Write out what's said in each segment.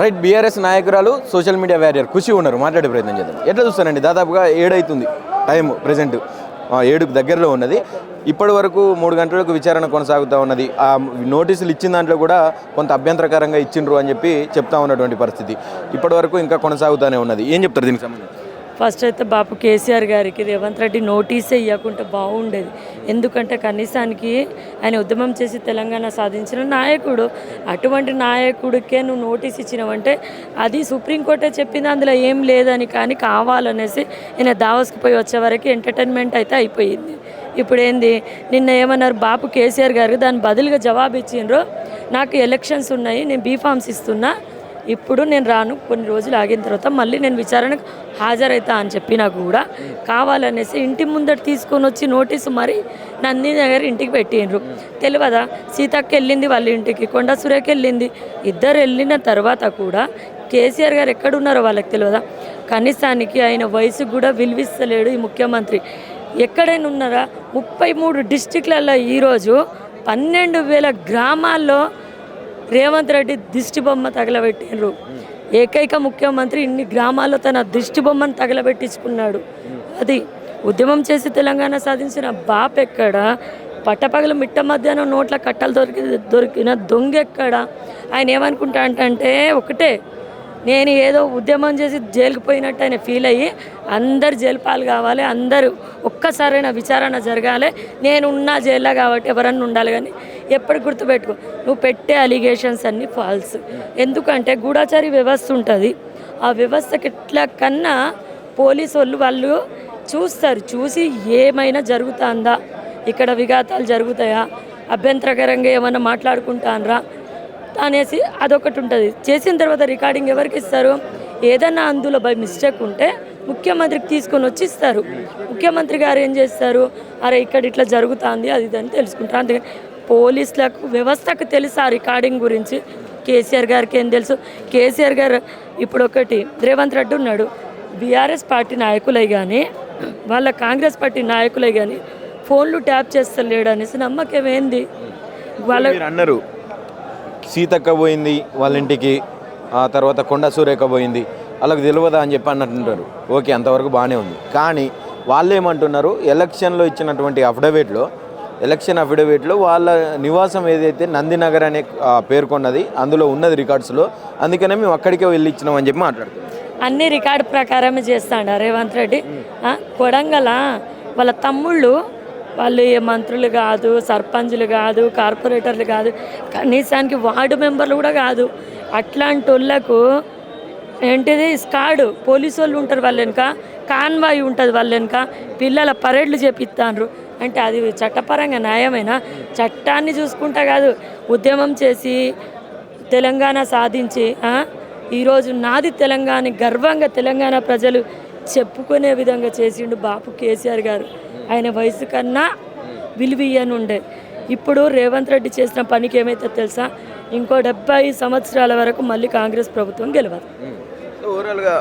Right, BRS నాయకురాలు social media warrior ఖుషి ఉన్నారు, మాట్లాడే ప్రయత్నం చేద్దాం. ఎట్లా చూస్తానండి, దాదాపుగా 7 అవుతుంది టైం, ప్రజెంట్ 7కు దగ్గరలో ఉన్నది. ఇప్పటి వరకు 3 గంటలకు విచారణ కొనసాగుతూ ఉన్నది. ఆ నోటీసులు ఇచ్చిన దాంట్లో కూడా కొంత అభ్యంతరకరంగా ఇచ్చిండ్రు అని చెప్పి చెప్తా ఉన్నటువంటి పరిస్థితి ఇప్పటి వరకు ఇంకా కొనసాగుతూనే ఉన్నది. ఏం చెప్తారు దీనికి సంబంధించి? ఫస్ట్ అయితే బాపు కేసీఆర్ గారికి రేవంత్ రెడ్డి నోటీసే ఇవ్వకుంటే బాగుండేది. ఎందుకంటే కనీసానికి ఆయన ఉద్యమం చేసి తెలంగాణ సాధించిన నాయకుడు. అటువంటి నాయకుడికే నువ్వు నోటీస్ ఇచ్చినావంటే అది సుప్రీంకోర్టే చెప్పింది, అందులో ఏం లేదని. కానీ కావాలనేసి ఈయన దావస్కి పోయి వచ్చే వరకు ఎంటర్టైన్మెంట్ అయితే అయిపోయింది. ఇప్పుడు ఏంది, నిన్న ఏమన్నారు బాపు కేసీఆర్ గారు, దాని బదులుగా జవాబు ఇచ్చిండ్రు, నాకు ఎలక్షన్స్ ఉన్నాయి, నేను బీఫామ్స్ ఇస్తున్నా, ఇప్పుడు నేను రాను, కొన్ని రోజులు ఆగిన తర్వాత మళ్ళీ నేను విచారణకు హాజరవుతా అని చెప్పినా కూడా కావాలనేసి ఇంటి ముందట తీసుకొని వచ్చి నోటీసు మరి నందిని దగ్గర ఇంటికి పెట్టిండ్రు. తెలియదా, సీతక్క వెళ్ళింది వాళ్ళ ఇంటికి, కొండా సురేఖ వెళ్ళింది, ఇద్దరు వెళ్ళిన తర్వాత కూడా కేసీఆర్ గారు ఎక్కడున్నారో వాళ్ళకి తెలియదా? కనీసానికి ఆయన వయసుకు కూడా విలువిస్తలేడు ఈ ముఖ్యమంత్రి. ఎక్కడైనా ఉన్నారా? 33 డిస్టిక్లలో ఈరోజు 12,000 గ్రామాల్లో రేవంత్ రెడ్డి దిష్టి బొమ్మ తగలబెట్టిండ్రు. ఏకైక ముఖ్యమంత్రి ఇన్ని గ్రామాల్లో తన దిష్టి బొమ్మను తగలబెట్టించుకున్నాడు. అది ఉద్యమం చేసి తెలంగాణ సాధించిన బాప్ ఎక్కడ? పట్టపగలు మిట్ట మధ్యాహ్నం నోట్ల కట్టలు దొరికిన దొంగ ఎక్కడ? ఆయన ఏమనుకుంటా అంటే ఒకటే, నేను ఏదో ఉద్యమం చేసి జైలుకు పోయినట్టు ఆయన ఫీల్ అయ్యి అందరు జైలు పాలు కావాలి, అందరూ ఒక్కసారైనా విచారణ జరగాలి, నేను ఉన్నా జైల్లో కాబట్టి ఎవరన్నా ఉండాలి. కానీ ఎప్పుడు గుర్తుపెట్టుకో, నువ్వు పెట్టే అలిగేషన్స్ అన్నీ ఫాల్స్. ఎందుకంటే గూఢాచారి వ్యవస్థ ఉంటుంది, ఆ వ్యవస్థకి ఎట్లా కన్నా పోలీసు వాళ్ళు చూస్తారు, చూసి ఏమైనా జరుగుతుందా, ఇక్కడ విఘాతాలు జరుగుతాయా, అభ్యంతరకరంగా ఏమైనా మాట్లాడుకుంటానరా అనేసి అదొకటి ఉంటుంది. చేసిన తర్వాత రికార్డింగ్ ఎవరికి ఇస్తారు? ఏదన్నా అందులో బై మిస్టేక్ ఉంటే ముఖ్యమంత్రికి తీసుకొని వచ్చి ఇస్తారు. ముఖ్యమంత్రి గారు ఏం చేస్తారు? అరే ఇక్కడ ఇట్లా జరుగుతుంది అది ఇది అని తెలుసుకుంటారు. అందుకని పోలీసులకు వ్యవస్థకు తెలుసు ఆ రికార్డింగ్ గురించి. కేసీఆర్ గారికి ఏం తెలుసు? కేసీఆర్ గారు ఇప్పుడు ఒకటి, రేవంత్ రెడ్డి ఉన్నాడు, బీఆర్ఎస్ పార్టీ నాయకులై కానీ వాళ్ళ కాంగ్రెస్ పార్టీ నాయకులై కానీ ఫోన్లు ట్యాప్ చేస్తలేడు అనేసి నమ్మకం ఏంది? వాళ్ళ అన్నారు సీతక్క పోయింది వాళ్ళ ఇంటికి, ఆ తర్వాత కొండ సురేఖ పోయింది, వాళ్ళకి తెలియదా అని చెప్పి అన్నట్టుంటారు. ఓకే, అంతవరకు బాగానే ఉంది. కానీ వాళ్ళు ఏమంటున్నారు, ఎలక్షన్లో ఇచ్చినటువంటి ఎలక్షన్ అఫిడవిట్లో వాళ్ళ నివాసం ఏదైతే నందినగర్ అనే పేర్కొన్నది అందులో ఉన్నది రికార్డ్స్లో, అందుకనే మేము అక్కడికే వెళ్ళి ఇచ్చినామని చెప్పి మాట్లాడుతున్నాం. అన్ని రికార్డు ప్రకారమే చేస్తాడు రేవంత్ రెడ్డి. కొడంగల్ వాళ్ళ తమ్ముళ్ళు, వాళ్ళు ఏ మంత్రులు కాదు, సర్పంచులు కాదు, కార్పొరేటర్లు కాదు, కనీసానికి వార్డు మెంబర్లు కూడా కాదు. అట్లాంటి వాళ్ళకు ఏంటిది స్కాడ్ పోలీసు వాళ్ళు ఉంటారు వాళ్ళ వెనుక, కాన్వాయ్ ఉంటుంది వాళ్ళ వెనుక, పిల్లల పరేడ్లు చేపిస్తాండ్రు. అంటే అది చట్టపరంగా న్యాయమైనా? చట్టాన్ని చూసుకుంటా కాదు, ఉద్యమం చేసి తెలంగాణ సాధించి ఈరోజు నాది తెలంగాణ గర్వంగా తెలంగాణ ప్రజలు చెప్పుకునే విధంగా చేసిండు బాపు కేసీఆర్ గారు. ఆయన వయసు కన్నా విలువియ్యనుండే. ఇప్పుడు రేవంత్ రెడ్డి చేసిన పనికి ఏమైతే తెలుసా, ఇంకో 70 సంవత్సరాల వరకు మళ్ళీ కాంగ్రెస్ ప్రభుత్వం గెలవదు. ఓవరాల్గా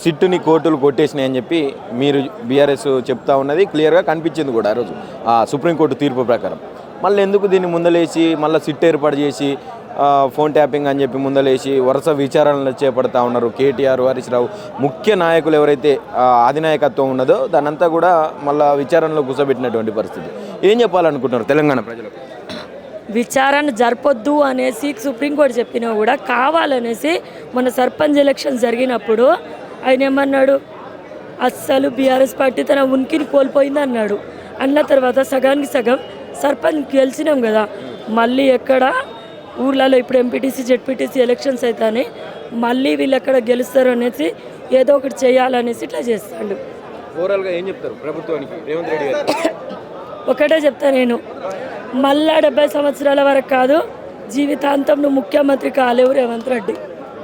సిట్టుని కోర్టులు కొట్టేసినాయి అని చెప్పి మీరు బీఆర్ఎస్ చెప్తా ఉన్నది క్లియర్గా కనిపించింది కూడా ఆ రోజు సుప్రీంకోర్టు తీర్పు ప్రకారం. మళ్ళీ ఎందుకు దీన్ని ముందలేసి మళ్ళీ సిట్ ఏర్పాటు చేసి ఫోన్ ట్యాపింగ్ అని చెప్పి ముందలేసి వరుస విచారణలు చేపడతా ఉన్నారు. కేటీఆర్, హరీష్ రావు ముఖ్య నాయకులు ఎవరైతే అధినాయకత్వం ఉన్నదో దానంతా కూడా మళ్ళీ విచారణలో కూర్చోబెట్టినటువంటి పరిస్థితి. ఏం చెప్పాలనుకుంటున్నారు తెలంగాణ ప్రజలకు? విచారణ జరపొద్దు అనేసి సుప్రీంకోర్టు చెప్పినా కూడా కావాలనేసి మన సర్పంచ్ ఎలక్షన్ జరిగినప్పుడు ఆయన ఏమన్నాడు, అస్సలు బీఆర్ఎస్ పార్టీ తన ఉనికిని కోల్పోయింది అన్నాడు. అన్న తర్వాత సగానికి సగం సర్పంచ్ గెలిచినాం కదా, మళ్ళీ ఎక్కడ ఊర్లలో ఇప్పుడు ఎంపీటీసీ జెడ్పీటీసీ ఎలక్షన్స్ అవుతాయి, మళ్ళీ వీళ్ళు ఎక్కడ గెలుస్తారు అనేసి ఏదో ఒకటి చేయాలనేసి ఇట్లా చేస్తాడు. ఓవరాల్గా ఏం చెప్తారు ప్రభుత్వానికి రేవంత్ రెడ్డి గారు? ఒకటే చెప్తా నేను, మళ్ళా 70 సంవత్సరాల వరకు కాదు, జీవితాంతం నువ్వు ముఖ్యమంత్రి కాలేవు రేవంత్ రెడ్డి.